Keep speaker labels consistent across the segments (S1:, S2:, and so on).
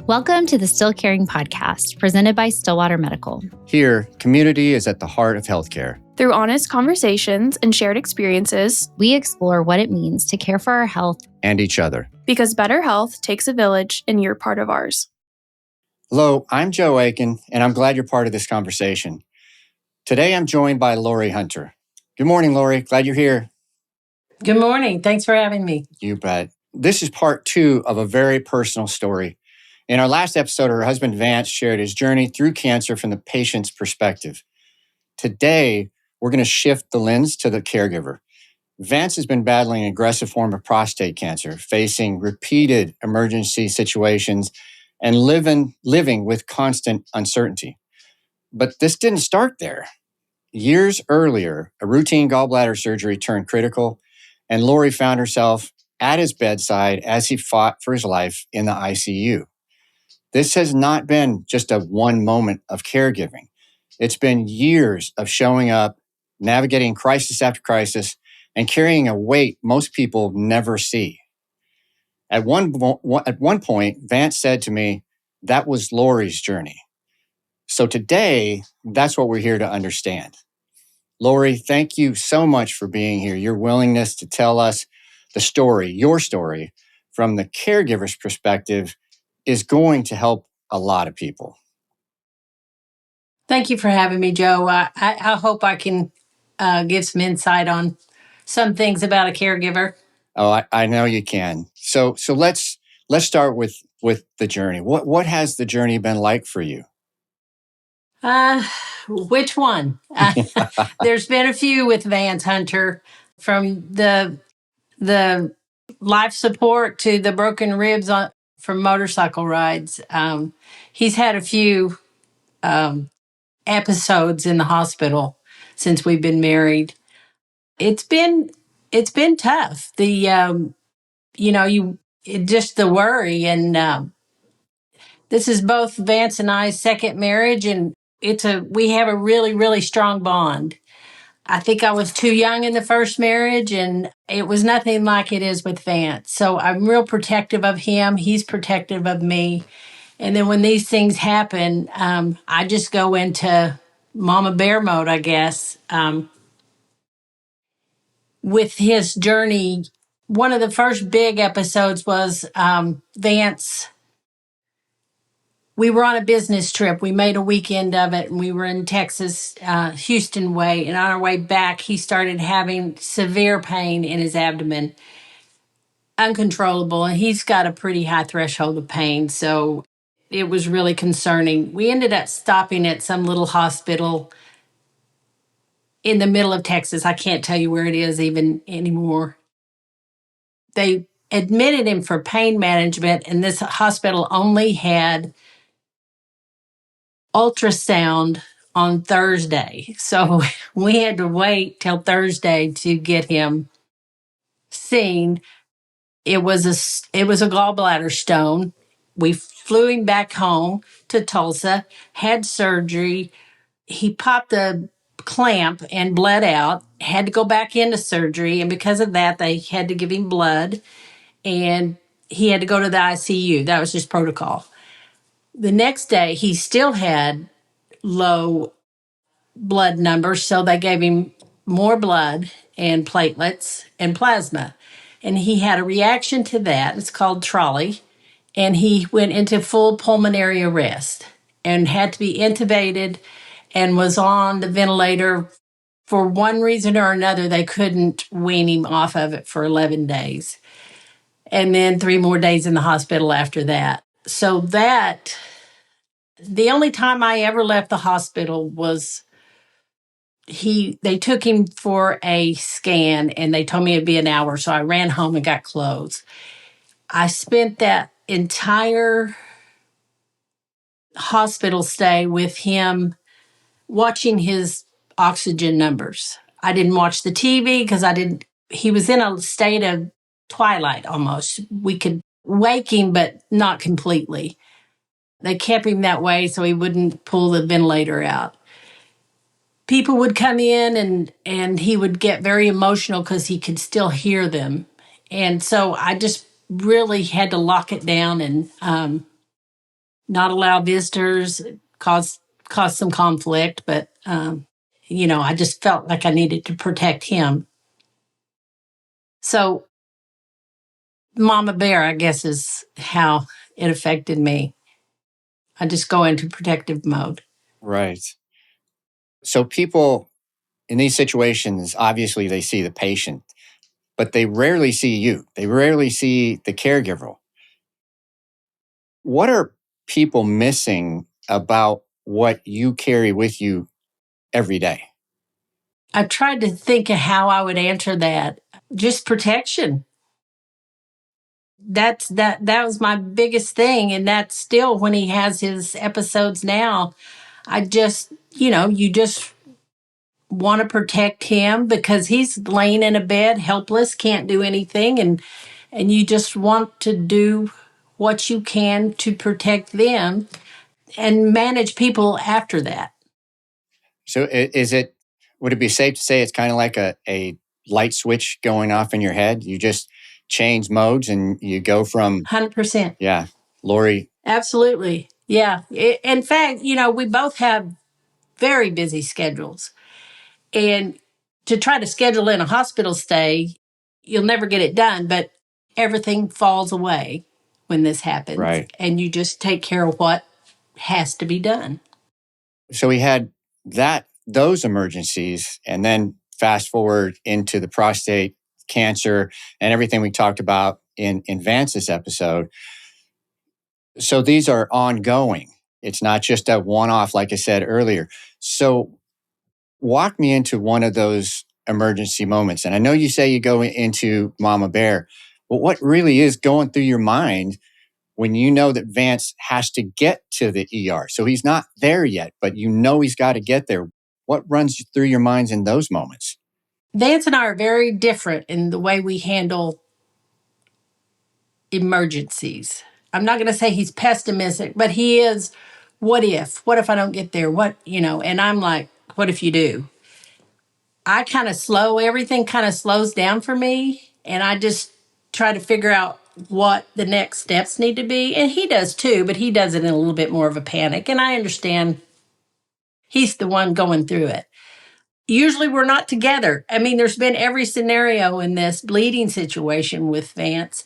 S1: Welcome to the Still Caring podcast, presented by Stillwater Medical.
S2: Here, community is at the heart of healthcare.
S3: Through honest conversations and shared experiences,
S1: we explore what it means to care for our health
S2: and each other.
S3: Because better health takes a village, and you're part of ours.
S2: Hello, I'm Joe Aiken, and I'm glad you're part of this conversation. Today, I'm joined by Lori Hunter. Good morning, Lori. Glad you're here.
S4: Good morning. Thanks for having me.
S2: You bet. This is part 2 of a very personal story. In our last episode, her husband Vance shared his journey through cancer from the patient's perspective. Today, we're going to shift the lens to the caregiver. Vance has been battling an aggressive form of prostate cancer, facing repeated emergency situations and living with constant uncertainty. But this didn't start there. Years earlier, a routine gallbladder surgery turned critical, and Lori found herself at his bedside as he fought for his life in the ICU. This has not been just a one moment of caregiving. It's been years of showing up, navigating crisis after crisis, and carrying a weight most people never see. At one point, Vance said to me, that was Lori's journey. So today, that's what we're here to understand. Lori, thank you so much for being here. Your willingness to tell us the story, your story, from the caregiver's perspective is going to help a lot of people.
S4: Thank you for having me, Joe. I hope I can give some insight on some things about a caregiver.
S2: Oh, I know you can. So let's start with the journey. What has the journey been like for you?
S4: Which one? There's been a few with Vance Hunter, from the life support to the broken ribs from motorcycle rides. He's had a few episodes in the hospital since we've been married. It's been tough. Just the worry, and this is both Vance and I's second marriage, and we have a really, really strong bond. I think I was too young in the first marriage, and it was nothing like it is with Vance. So I'm real protective of him. He's protective of me. And then when these things happen, I just go into mama bear mode, I guess. With his journey, one of the first big episodes was Vance. We were on a business trip. We made a weekend of it, and we were in Texas, Houston way. And on our way back, he started having severe pain in his abdomen, uncontrollable. And he's got a pretty high threshold of pain, so it was really concerning. We ended up stopping at some little hospital in the middle of Texas. I can't tell you where it is even anymore. They admitted him for pain management, and this hospital only had ultrasound on Thursday. So we had to wait till Thursday to get him seen. It was a gallbladder stone. We flew him back home to Tulsa, had surgery. He popped the clamp and bled out, had to go back into surgery. And because of that, they had to give him blood, and he had to go to the ICU. That was just protocol. The next day, he still had low blood numbers, so they gave him more blood and platelets and plasma. And he had a reaction to that. It's called trolley. And he went into full pulmonary arrest and had to be intubated and was on the ventilator. For one reason or another, they couldn't wean him off of it for 11 days. And then 3 more days in the hospital after that. So the only time I ever left the hospital was they took him for a scan, and they told me it'd be an hour. So I ran home and got clothes. I spent that entire hospital stay with him watching his oxygen numbers. I didn't watch the TV because he was in a state of twilight almost. We could wake him, but not completely. They kept him that way so he wouldn't pull the ventilator out. People would come in, and he would get very emotional because he could still hear them. And so I just really had to lock it down and not allow visitors, cause some conflict, but I just felt like I needed to protect him. So Mama Bear, I guess, is how it affected me. I just go into protective mode.
S2: Right. So people in these situations, obviously they see the patient, but they rarely see you. They rarely see the caregiver. What are people missing about what you carry with you every day?
S4: I've tried to think of how I would answer that. Just protection. That was my biggest thing. And that's still when he has his episodes now. I just, you just want to protect him because he's laying in a bed, helpless, can't do anything. And you just want to do what you can to protect them and manage people after that.
S2: So would it be safe to say it's kind of like a light switch going off in your head? You just change modes and you go from,
S4: 100%.
S2: yeah, Lori.
S4: Absolutely. Yeah. In fact, we both have very busy schedules. And to try to schedule in a hospital stay, you'll never get it done, but everything falls away when this happens.
S2: Right.
S4: And you just take care of what has to be done.
S2: So we had those emergencies, and then fast forward into the prostate cancer and everything we talked about in Vance's episode. So these are ongoing. It's not just a one-off, like I said earlier. So walk me into one of those emergency moments. And I know you say you go into Mama Bear, but what really is going through your mind when you know that Vance has to get to the ER? So he's not there yet, but you know he's got to get there. What runs through your minds in those moments?
S4: Vance and I are very different in the way we handle emergencies. I'm not going to say he's pessimistic, but he is, what if? What if I don't get there? And I'm like, what if you do? I kind of everything kind of slows down for me. And I just try to figure out what the next steps need to be. And he does too, but he does it in a little bit more of a panic. And I understand he's the one going through it. Usually we're not together. I mean, there's been every scenario in this bleeding situation with Vance.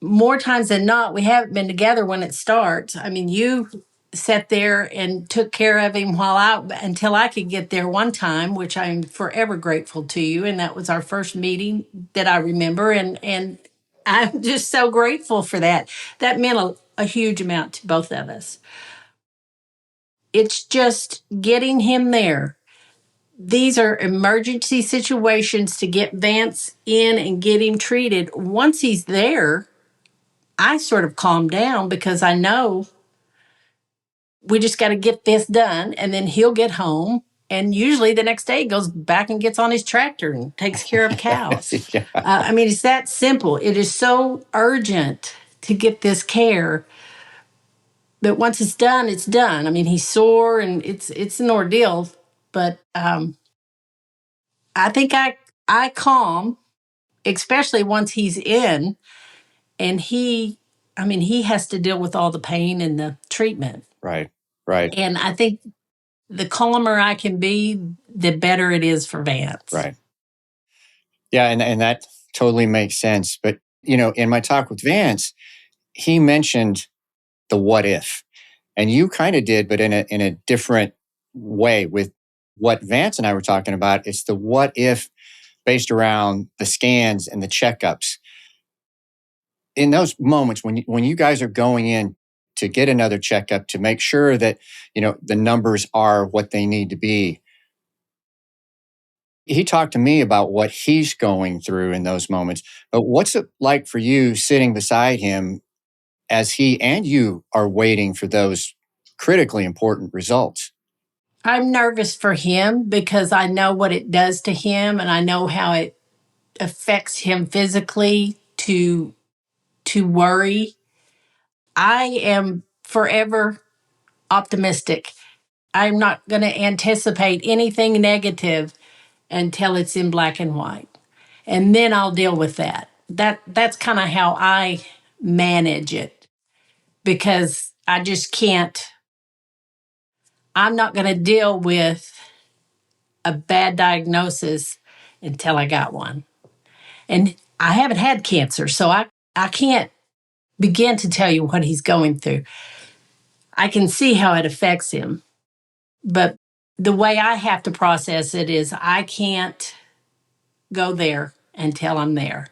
S4: More times than not, we haven't been together when it starts. I mean, you sat there and took care of him until I could get there one time, which I'm forever grateful to you. And that was our first meeting that I remember. And I'm just so grateful for that. That meant a huge amount to both of us. It's just getting him there. These are emergency situations to get Vance in and get him treated. Once he's there, I sort of calm down because I know we just got to get this done and then he'll get home. And usually the next day he goes back and gets on his tractor and takes care of cows.
S2: Yeah.
S4: I mean, it's that simple. It is so urgent to get this care. But once it's done, it's done. I mean, he's sore and it's an ordeal. But I think I calm, especially once he's in and he has to deal with all the pain and the treatment.
S2: Right. Right.
S4: And I think the calmer I can be, the better it is for Vance.
S2: Right. Yeah. And that totally makes sense. But, in my talk with Vance, he mentioned the what if. And you kind of did, but in a different way with what Vance and I were talking about. It's the what if based around the scans and the checkups. In those moments when you guys are going in to get another checkup to make sure that the numbers are what they need to be, he talked to me about what he's going through in those moments. But what's it like for you sitting beside him as he and you are waiting for those critically important results?
S4: I'm nervous for him because I know what it does to him and I know how it affects him physically to worry. I am forever optimistic. I'm not going to anticipate anything negative until it's in black and white. And then I'll deal with that. That's kind of how I manage it. because I just can't. I'm not going to deal with a bad diagnosis until I got one. And I haven't had cancer, so I can't begin to tell you what he's going through. I can see how it affects him, but the way I have to process it is I can't go there until I'm there.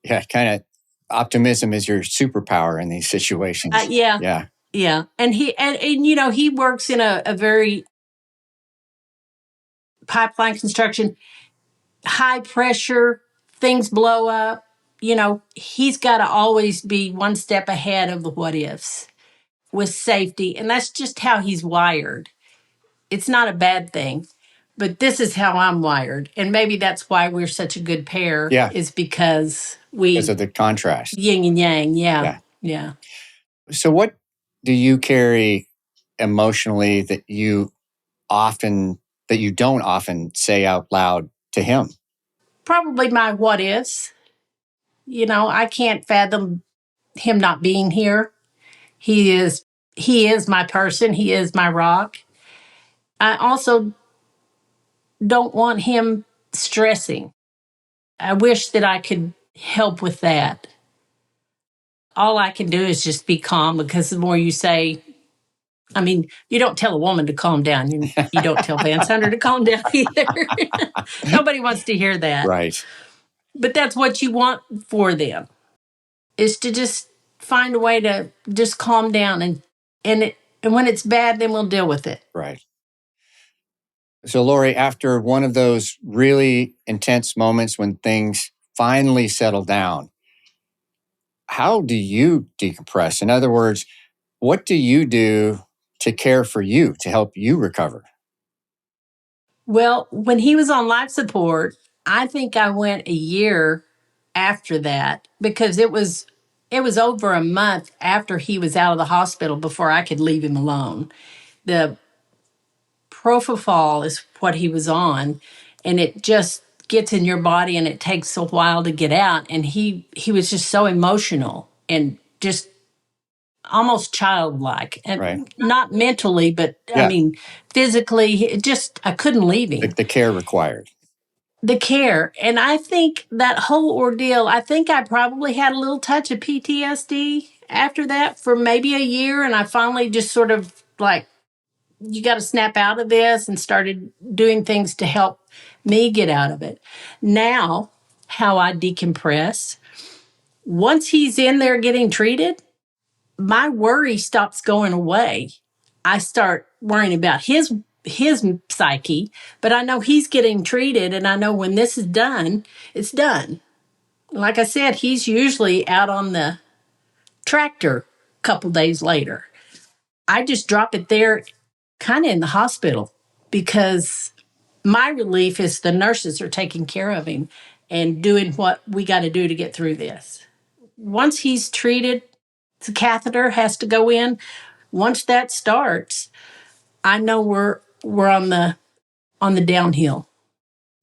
S2: Yeah, kind of optimism is your superpower in these situations.
S4: Yeah.
S2: Yeah.
S4: Yeah. And he works in a very pipeline construction, high pressure, things blow up. He's got to always be one step ahead of the what ifs with safety. And that's just how he's wired. It's not a bad thing, but this is how I'm wired. And maybe that's why we're such a good pair,
S2: Yeah.
S4: is because
S2: Because of the contrast.
S4: Yin and yang. Yeah. Yeah.
S2: So what do you carry emotionally that you don't often say out loud to him?
S4: Probably my what ifs. I can't fathom him not being here. He is my person. He is my rock. I also don't want him stressing. I wish that I could help with that. All I can do is just be calm, because the more you say, you don't tell a woman to calm down. You don't tell Vance Hunter to calm down either. Nobody wants to hear that.
S2: Right.
S4: But that's what you want for them, is to just find a way to just calm down, and when it's bad, then we'll deal with it.
S2: Right. So, Lori, after one of those really intense moments when things finally settle down, how do you decompress? In other words, what do you do to care for you, to help you recover?
S4: Well, when he was on life support, I think I went a year after that, because it was over a month after he was out of the hospital before I could leave him alone. The propofol is what he was on, and it just gets in your body and it takes a while to get out. And he was just so emotional and just almost childlike, and
S2: Right.
S4: not mentally, but physically, I couldn't leave him.
S2: The care required.
S4: The care. And I think that whole ordeal, I think I probably had a little touch of PTSD after that for maybe a year. And I finally just sort of like, you got to snap out of this, and started doing things to help me get out of it. Now, how I decompress, once he's in there getting treated, my worry stops going away. I start worrying about his psyche, but I know he's getting treated, and I know when this is done, it's done. Like I said, he's usually out on the tractor a couple days later. I just drop it there, kind of in the hospital, because my relief is the nurses are taking care of him and doing what we got to do to get through this. Once he's treated, the catheter has to go in. Once that starts, I know we're on the downhill.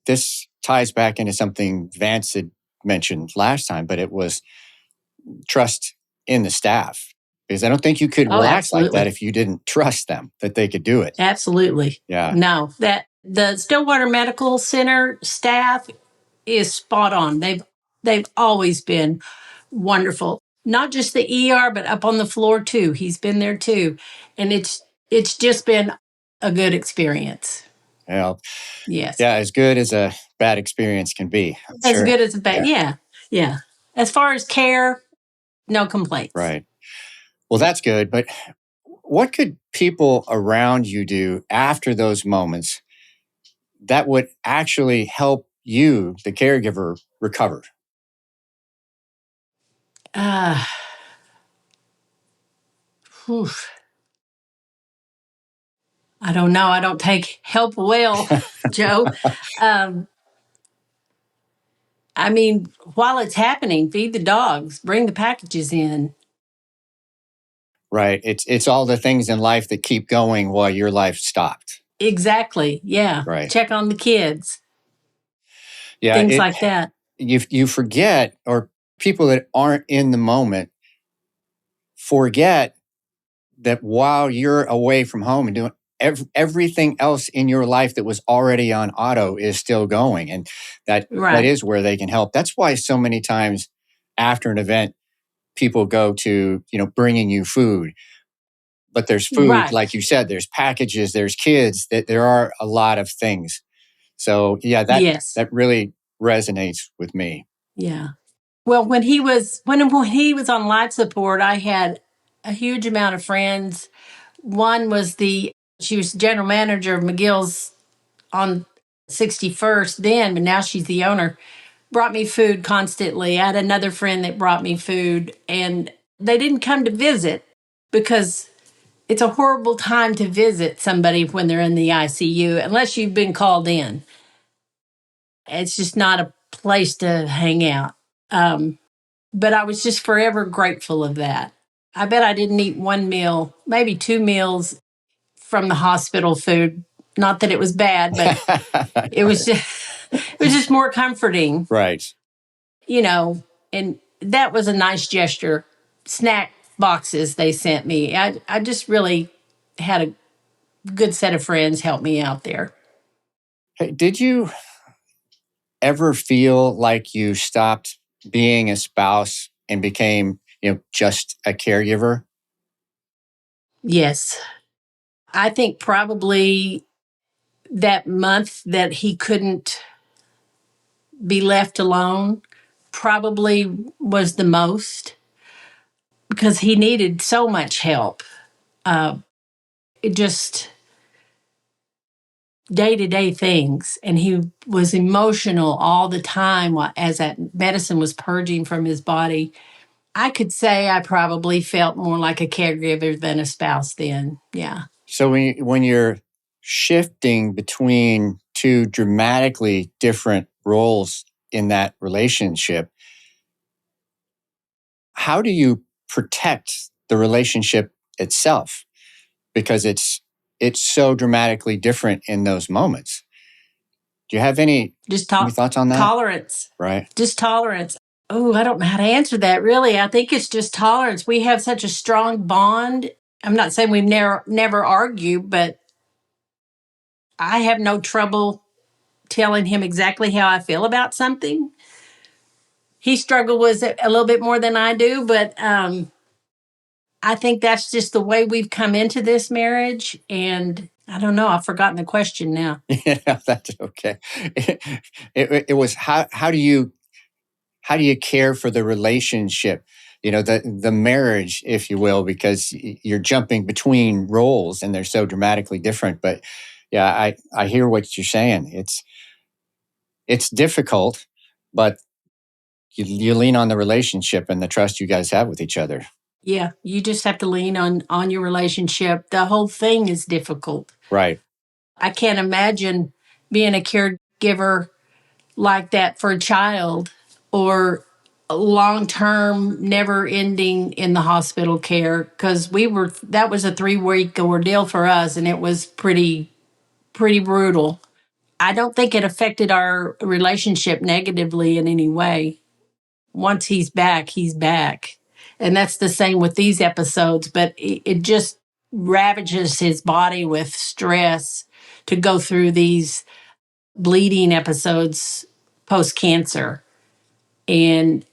S2: This ties back into something Vance had mentioned last time, but it was trust in the staff. Because I don't think you could relax like that if you didn't trust them that they could do it.
S4: Absolutely.
S2: Yeah.
S4: No, that the Stillwater Medical Center staff is spot on. They've always been wonderful. Not just the ER, but up on the floor too. He's been there too, and it's just been a good experience.
S2: Yeah.
S4: Yes.
S2: Yeah, as good as a bad experience can be.
S4: As good as a bad. Yeah. As far as care, no complaints.
S2: Right. Well, that's good. But what could people around you do after those moments that would actually help you, the caregiver, recover?
S4: I don't know. I don't take help well, Joe. While it's happening, feed the dogs, bring the packages in.
S2: Right. It's all the things in life that keep going while your life stopped.
S4: Exactly. Yeah.
S2: Right.
S4: Check on the kids.
S2: Yeah.
S4: Things like that.
S2: You forget, or people that aren't in the moment forget that while you're away from home and doing everything else in your life that was already on auto is still going, and that
S4: Right.
S2: is where they can help. That's why so many times after an event, people go to bringing you food. But there's food,
S4: Right.
S2: like you said, there's packages, there's kids, that there are a lot of things. So yeah,
S4: Yes.
S2: that really resonates with me.
S4: Yeah. Well, when he was on life support, I had a huge amount of friends. One was she was general manager of McGill's on 61st then, but now she's the owner. Brought me food constantly. I had another friend that brought me food, and they didn't come to visit because it's a horrible time to visit somebody when they're in the ICU unless you've been called in. It's just not a place to hang out. But I was just forever grateful of that. I bet I didn't eat one meal, maybe 2 meals from the hospital food. Not that it was bad, but it was just it was just more comforting,
S2: Right.
S4: you know, and that was a nice gesture. Snack boxes they sent me. I just really had a good set of friends help me out there.
S2: Hey, did you ever feel like you stopped being a spouse and became, just a caregiver?
S4: Yes. I think probably that month that he couldn't be left alone probably was the most because he needed so much help. It just day to day things. And he was emotional all the time as that medicine was purging from his body. I could say I probably felt more like a caregiver than a spouse then. Yeah.
S2: So when you're shifting between two dramatically different roles in that relationship, how do you protect the relationship itself? Because it's so dramatically different in those moments. Do you have
S4: Just
S2: any thoughts on that?
S4: tolerance.
S2: Right.
S4: Just tolerance. Oh, I don't know how to answer that really. I think it's just tolerance. We have such a strong bond. I'm not saying we've never argue, but I have no trouble telling him exactly how I feel about something. He struggled with it a little bit more than I do, but I think that's just the way we've come into this marriage. And I don't know. I've forgotten the question now.
S2: Yeah, that's okay. It was how do you care for the relationship, the marriage, if you will, because you're jumping between roles and they're so dramatically different. But yeah, I hear what you're saying. It's difficult, but you lean on the relationship and the trust you guys have with each other.
S4: Yeah, you just have to lean on your relationship. The whole thing is difficult.
S2: Right.
S4: I can't imagine being a caregiver like that for a child or long term, never ending in the hospital care because that was a 3 week ordeal for us and it was pretty brutal. I don't think it affected our relationship negatively in any way. Once he's back, he's back. And that's the same with these episodes, but it just ravages his body with stress to go through these bleeding episodes post cancer. And,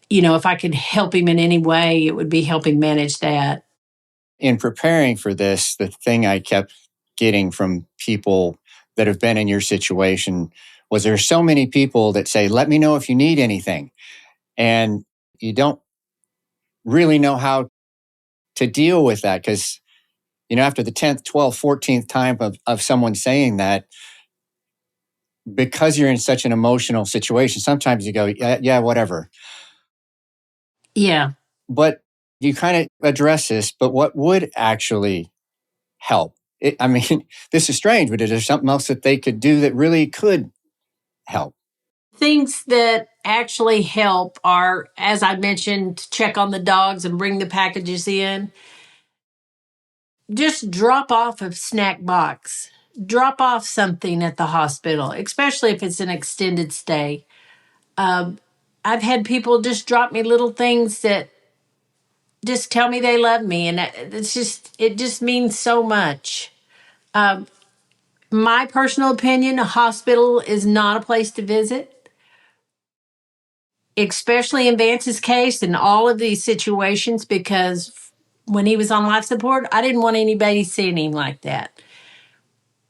S4: if I could help him in any way, it would be helping manage that.
S2: In preparing for this, the thing I kept getting from people that have been in your situation was there's so many people that say, let me know if you need anything. And you don't really know how to deal with that because, after the 10th, 12th, 14th time of someone saying that, because you're in such an emotional situation, sometimes you go, yeah, whatever.
S4: Yeah.
S2: But you kind of address this, but what would actually help? I mean, this is strange, but is there something else that they could do that really could help?
S4: Things that actually help are, as I mentioned, check on the dogs and bring the packages in. Just drop off a snack box. Drop off something at the hospital, especially if it's an extended stay. Um, I've had people just drop me little things that just tell me they love me. And it just means so much. My personal opinion, a hospital is not a place to visit, especially in Vance's case and all of these situations, because when he was on life support, I didn't want anybody seeing him like that.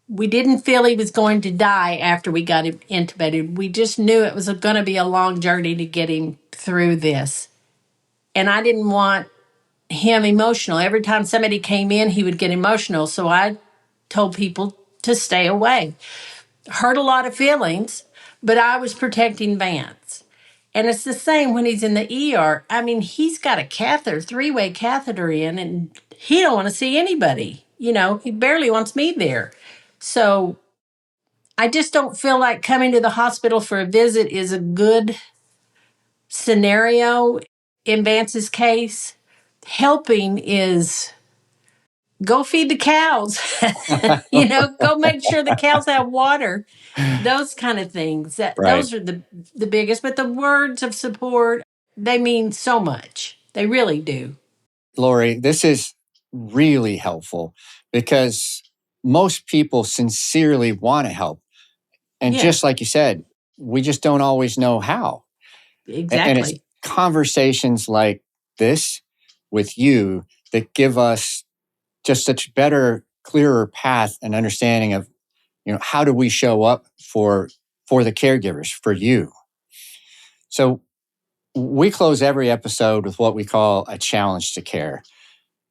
S4: We didn't feel he was going to die after we got him intubated. We just knew it was going to be a long journey to get him through this. And I didn't want him emotional. Every time somebody came in, he would get emotional. So I told people to stay away. Hurt a lot of feelings, but I was protecting Vance. And it's the same when he's in the ER. I mean, he's got a catheter, three-way catheter in, and he don't want to see anybody. He barely wants me there. So I just don't feel like coming to the hospital for a visit is a good scenario in Vance's case. Helping is go feed the cows, go make sure the cows have water, those kind of things.
S2: Right.
S4: Those are the biggest. But the words of support, they mean so much. They really do.
S2: Lori, this is really helpful because most people sincerely want to help. And
S4: Yeah,
S2: just like you said, we just don't always know how. And it's
S4: exactly.
S2: conversations like this with you that give us just such better, clearer path and understanding of, how do we show up for the caregivers, for you. So we close every episode with what we call a challenge to care.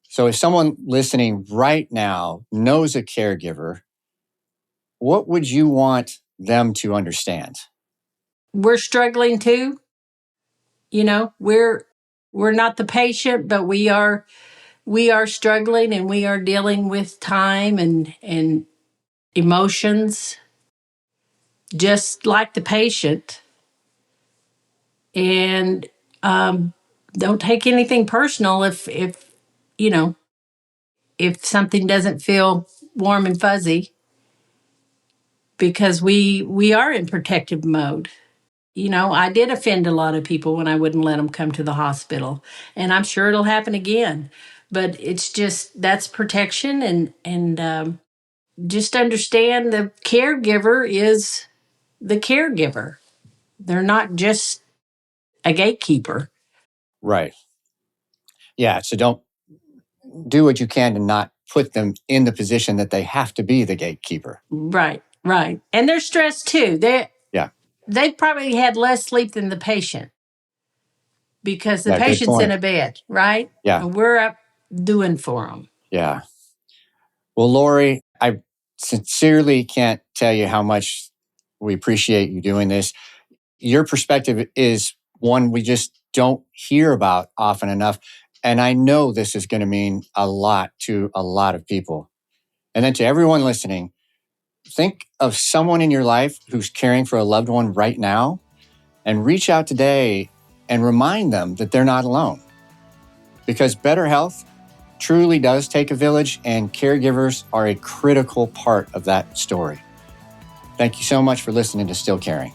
S2: So if someone listening right now knows a caregiver, what would you want them to understand?
S4: We're struggling too. We're not the patient, but we are struggling, and we are dealing with time and emotions just like the patient. And don't take anything personal if you know if something doesn't feel warm and fuzzy, because we are in protective mode. I did offend a lot of people when I wouldn't let them come to the hospital, and I'm sure it'll happen again. But it's just, that's protection. And just understand the caregiver is the caregiver. They're not just a gatekeeper.
S2: Right. Yeah. So don't do what you can to not put them in the position that they have to be the gatekeeper.
S4: Right, right. And they're stressed too.
S2: Yeah.
S4: They probably had less sleep than the patient, because the
S2: Yeah. Good
S4: patient's in
S2: point.
S4: a bed, right?
S2: Yeah.
S4: And we're up doing for them.
S2: Yeah. Well, Lori, I sincerely can't tell you how much we appreciate you doing this. Your perspective is one we just don't hear about often enough. And I know this is going to mean a lot to a lot of people. And then to everyone listening, think of someone in your life who's caring for a loved one right now and reach out today and remind them that they're not alone. Because better health truly does take a village, and caregivers are a critical part of that story. Thank you so much for listening to Still Caring.